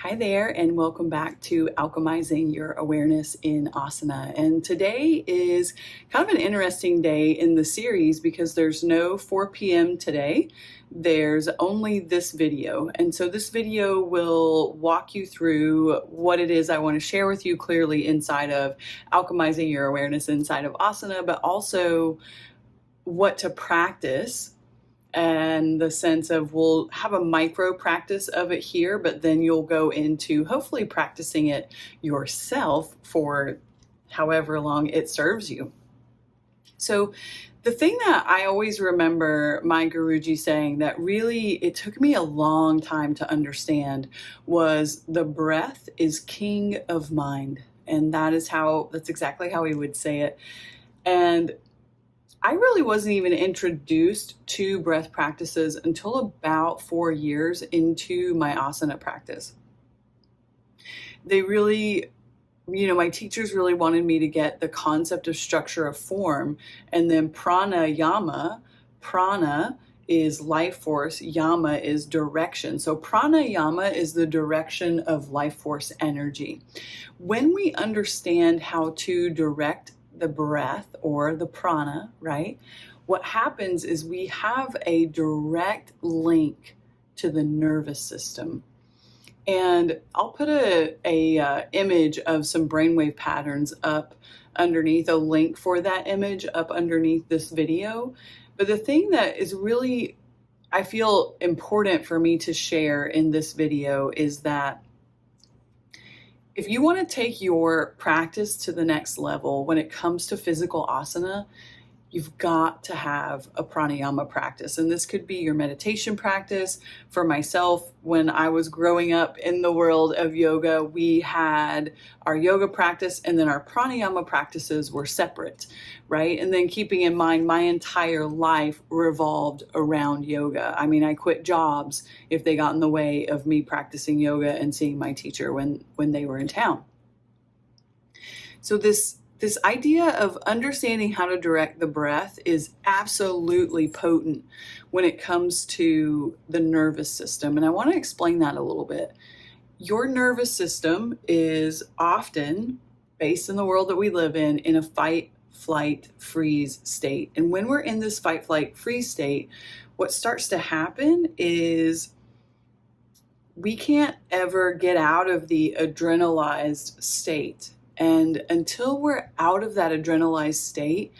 Hi there, and welcome back to Alchemizing Your Awareness in Asana. And today is kind of an interesting day in the series because there's no 4 p.m. today. There's only this video. And so this video will walk you through what it is I want to share with you clearly inside of Alchemizing Your Awareness inside of Asana, but also what to practice, and the sense of we'll have a micro practice of it here, but then you'll go into hopefully practicing it yourself for however long it serves you. So the thing that I always remember my Guruji saying that really it took me a long time to understand was the breath is king of mind. And that's exactly how he would say it. And I really wasn't even introduced to breath practices until about 4 years into my asana practice. They really, my teachers really wanted me to get the concept of structure of form, and then pranayama. Prana is life force, yama is direction. So pranayama is the direction of life force energy. When we understand how to direct the breath or the prana, right? What happens is we have a direct link to the nervous system. And I'll put a image of some brainwave patterns up underneath, a link for that image up underneath this video. But the thing that is really, I feel important for me to share in this video is that if you want to take your practice to the next level when it comes to physical asana, you've got to have a pranayama practice. And this could be your meditation practice. For myself, when I was growing up in the world of yoga, we had our yoga practice and then our pranayama practices were separate, right? And then keeping in mind, my entire life revolved around yoga. I mean, I quit jobs if they got in the way of me practicing yoga and seeing my teacher when they were in town. So this idea of understanding how to direct the breath is absolutely potent when it comes to the nervous system. And I want to explain that a little bit. Your nervous system is often, based in the world that we live in a fight, flight, freeze state. And when we're in this fight, flight, freeze state, what starts to happen is we can't ever get out of the adrenalized state. And until we're out of that adrenalized state,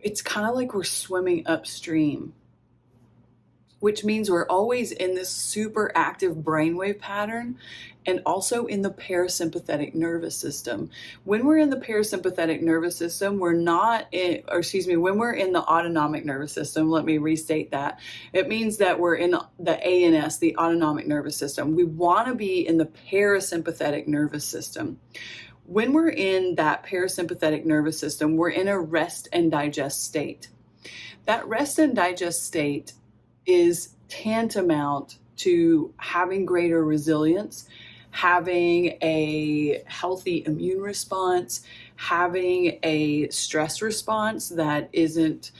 it's kind of like we're swimming upstream, which means we're always in this super active brainwave pattern and also in the parasympathetic nervous system. When we're in the parasympathetic nervous system, when we're in the autonomic nervous system, let me restate that. It means that we're in the ANS, the autonomic nervous system. We want to be in the parasympathetic nervous system. When we're in that parasympathetic nervous system, we're in a rest and digest state. That rest and digest state is tantamount to having greater resilience, having a healthy immune response, having a stress response that isn't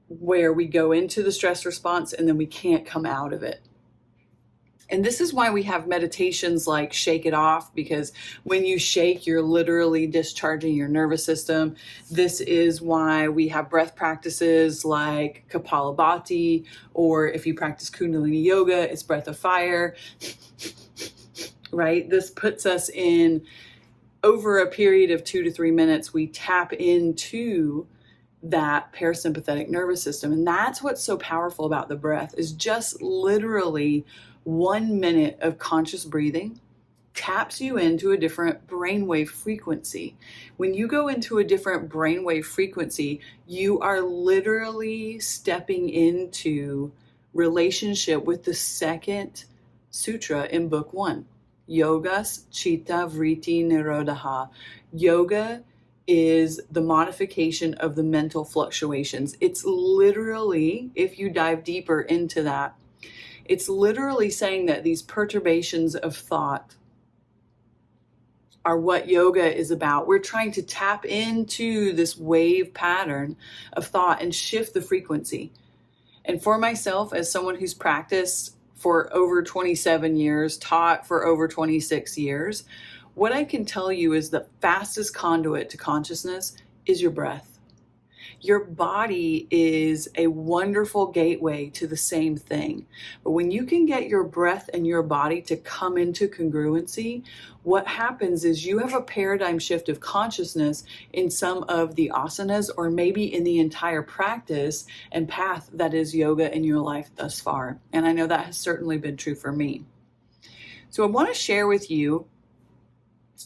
where we go into the stress response and then we can't come out of it. And this is why we have meditations like Shake It Off, because when you shake, you're literally discharging your nervous system. This is why we have breath practices like Kapalabhati, or if you practice Kundalini Yoga, it's breath of fire, right? This puts us in, over a period of 2 to 3 minutes, we tap into that parasympathetic nervous system. And that's what's so powerful about the breath, is just literally 1 minute of conscious breathing taps you into a different brainwave frequency. When you go into a different brainwave frequency, you are literally stepping into relationship with the second sutra in book 1, Yogas Chitta Vritti Nirodha. Yoga is the modification of the mental fluctuations. It's literally, if you dive deeper into that, it's literally saying that these perturbations of thought are what yoga is about. We're trying to tap into this wave pattern of thought and shift the frequency. And for myself, as someone who's practiced for over 27 years, taught for over 26 years. What I can tell you is the fastest conduit to consciousness is your breath. Your body is a wonderful gateway to the same thing. But when you can get your breath and your body to come into congruency, what happens is you have a paradigm shift of consciousness in some of the asanas, or maybe in the entire practice and path that is yoga in your life thus far. And I know that has certainly been true for me. So I want to share with you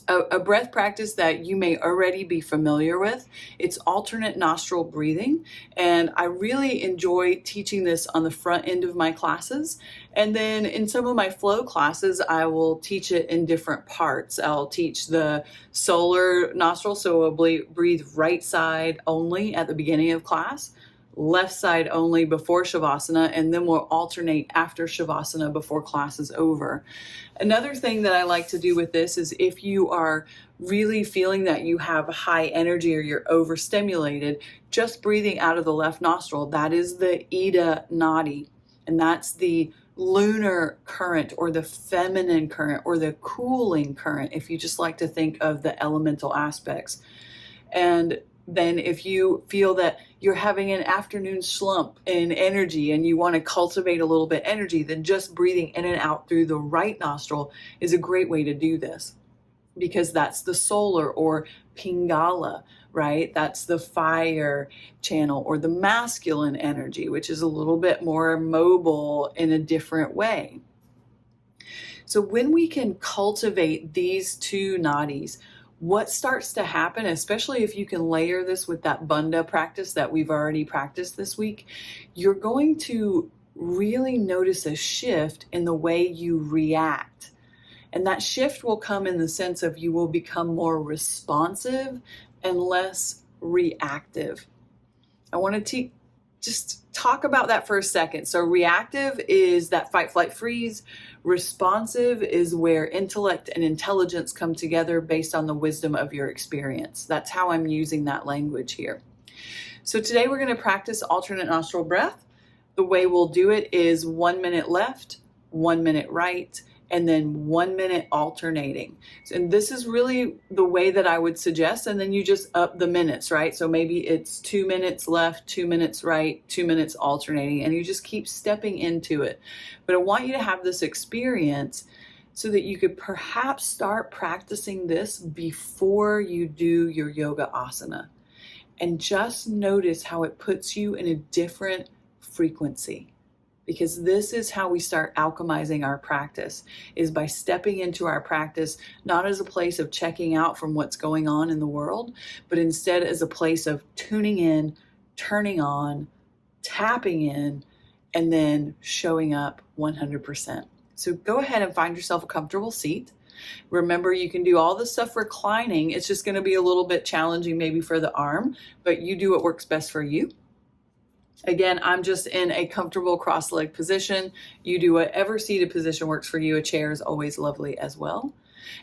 a breath practice that you may already be familiar with. It's alternate nostril breathing, and I really enjoy teaching this on the front end of my classes. And then in some of my flow classes, I will teach it in different parts. I'll teach the solar nostril, so we'll breathe right side only at the beginning of class, left side only before Shavasana, and then we'll alternate after Shavasana before class is over. Another thing that I like to do with this is if you are really feeling that you have high energy or you're overstimulated, just breathing out of the left nostril, that is the Ida Nadi, and that's the lunar current or the feminine current or the cooling current, if you just like to think of the elemental aspects. And then if you feel that you're having an afternoon slump in energy and you want to cultivate a little bit energy, then just breathing in and out through the right nostril is a great way to do this, because that's the solar or Pingala, right? That's the fire channel or the masculine energy, which is a little bit more mobile in a different way. So when we can cultivate these two nadis, what starts to happen, especially if you can layer this with that bandha practice that we've already practiced this week, you're going to really notice a shift in the way you react. And that shift will come in the sense of you will become more responsive and less reactive. I want to just talk about that for a second. So reactive is that fight, flight, freeze. Responsive is where intellect and intelligence come together based on the wisdom of your experience. That's how I'm using that language here. So today we're going to practice alternate nostril breath. The way we'll do it is 1 minute left, 1 minute right, and then 1 minute alternating. And this is really the way that I would suggest. And then you just up the minutes, right? So maybe it's 2 minutes left, 2 minutes right, 2 minutes alternating, and you just keep stepping into it. But I want you to have this experience so that you could perhaps start practicing this before you do your yoga asana. And just notice how it puts you in a different frequency. Because this is how we start alchemizing our practice, is by stepping into our practice, not as a place of checking out from what's going on in the world, but instead as a place of tuning in, turning on, tapping in, and then showing up 100%. So go ahead and find yourself a comfortable seat. Remember, you can do all this stuff reclining. It's just going to be a little bit challenging maybe for the arm, but you do what works best for you. Again, I'm just in a comfortable cross-leg position. You do whatever seated position works for you. A chair is always lovely as well.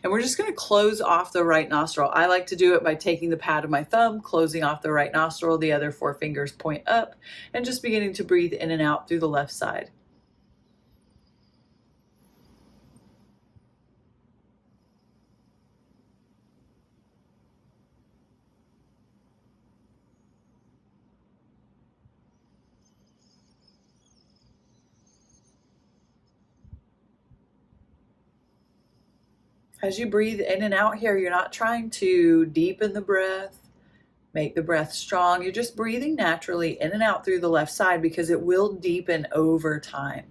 And we're just going to close off the right nostril. I like to do it by taking the pad of my thumb, closing off the right nostril, the other 4 fingers point up, and just beginning to breathe in and out through the left side. As you breathe in and out here, you're not trying to deepen the breath, make the breath strong. You're just breathing naturally in and out through the left side because it will deepen over time.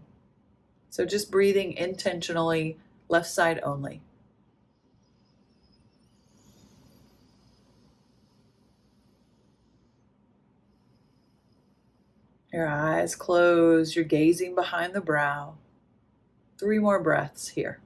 So just breathing intentionally, left side only. Your eyes closed, you're gazing behind the brow. 3 more breaths here.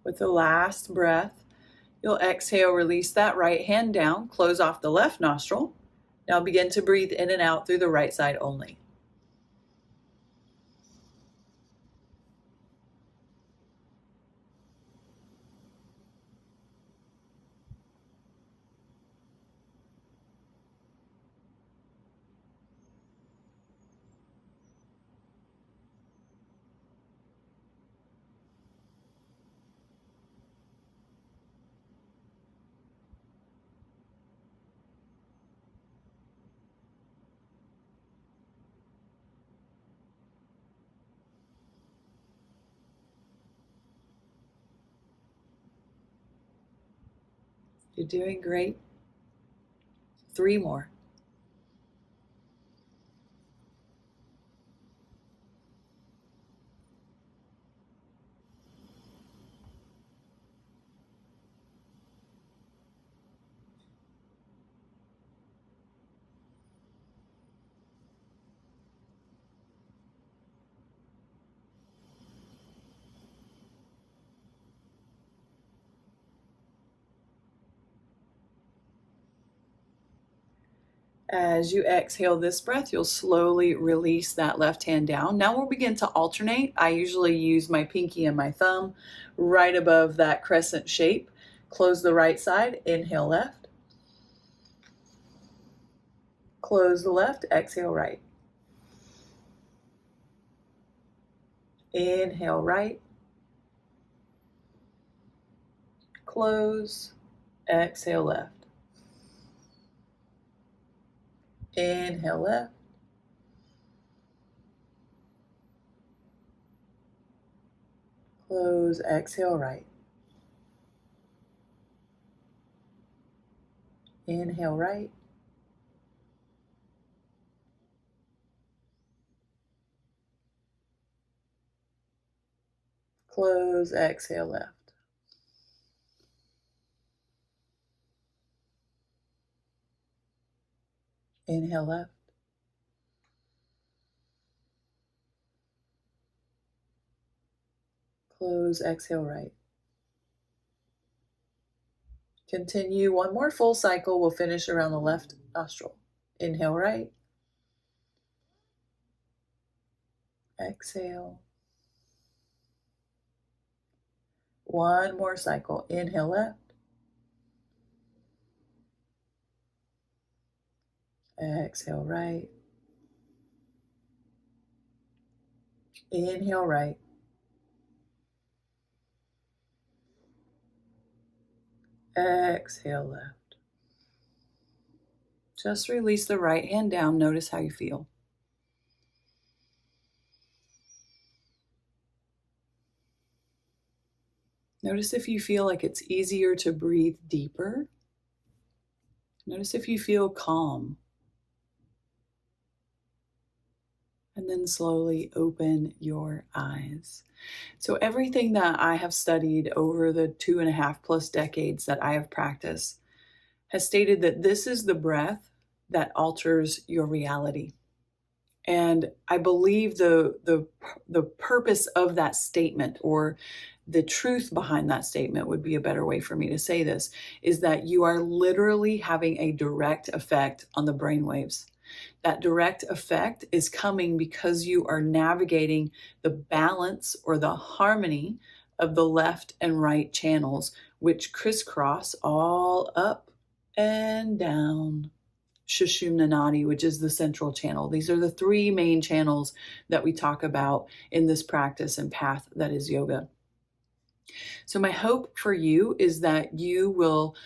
With the last breath, you'll exhale, release that right hand down, close off the left nostril. Now begin to breathe in and out through the right side only. You're doing great. 3 more. As you exhale this breath, you'll slowly release that left hand down. Now we'll begin to alternate. I usually use my pinky and my thumb right above that crescent shape. Close the right side, inhale left. Close the left, exhale right. Inhale right. Close, exhale left. Inhale left. Close, exhale right. Inhale right. Close, exhale left. Inhale left. Close, exhale right. Continue one more full cycle. We'll finish around the left nostril. Inhale right. Exhale. One more cycle. Inhale left. Exhale right. Inhale right. Exhale left. Just release the right hand down. Notice how you feel. Notice if you feel like it's easier to breathe deeper. Notice if you feel calm. And then slowly open your eyes. So everything that I have studied over the 2.5+ decades that I have practiced has stated that this is the breath that alters your reality. And I believe the purpose of that statement, or the truth behind that statement would be a better way for me to say this, is that you are literally having a direct effect on the brainwaves. That direct effect is coming because you are navigating the balance or the harmony of the left and right channels, which crisscross all up and down Sushumna Nadi, which is the central channel. These are the 3 main channels that we talk about in this practice and path that is yoga. So my hope for you is that you will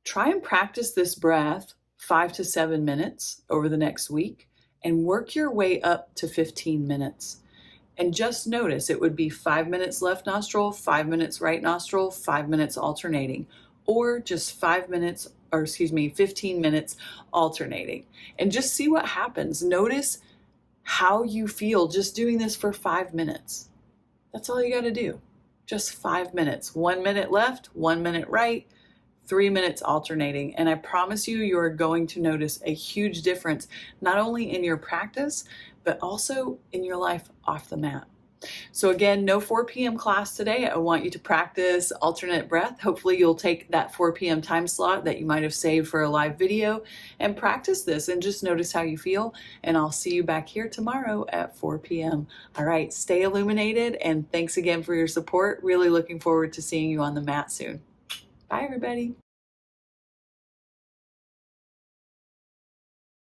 try and practice this breath 5 to 7 minutes over the next week and work your way up to 15 minutes. And just notice it would be 5 minutes left nostril, 5 minutes right nostril, 5 minutes alternating, or just 15 minutes alternating. And just see what happens. Notice how you feel just doing this for 5 minutes. That's all you got to do. Just 5 minutes. 1 minute left, 1 minute right, 3 minutes alternating. And I promise you, you're going to notice a huge difference, not only in your practice, but also in your life off the mat. So again, no 4 p.m. class today. I want you to practice alternate breath. Hopefully you'll take that 4 p.m. time slot that you might have saved for a live video and practice this and just notice how you feel. And I'll see you back here tomorrow at 4 p.m. All right, stay illuminated, and thanks again for your support. Really looking forward to seeing you on the mat soon. Bye, everybody.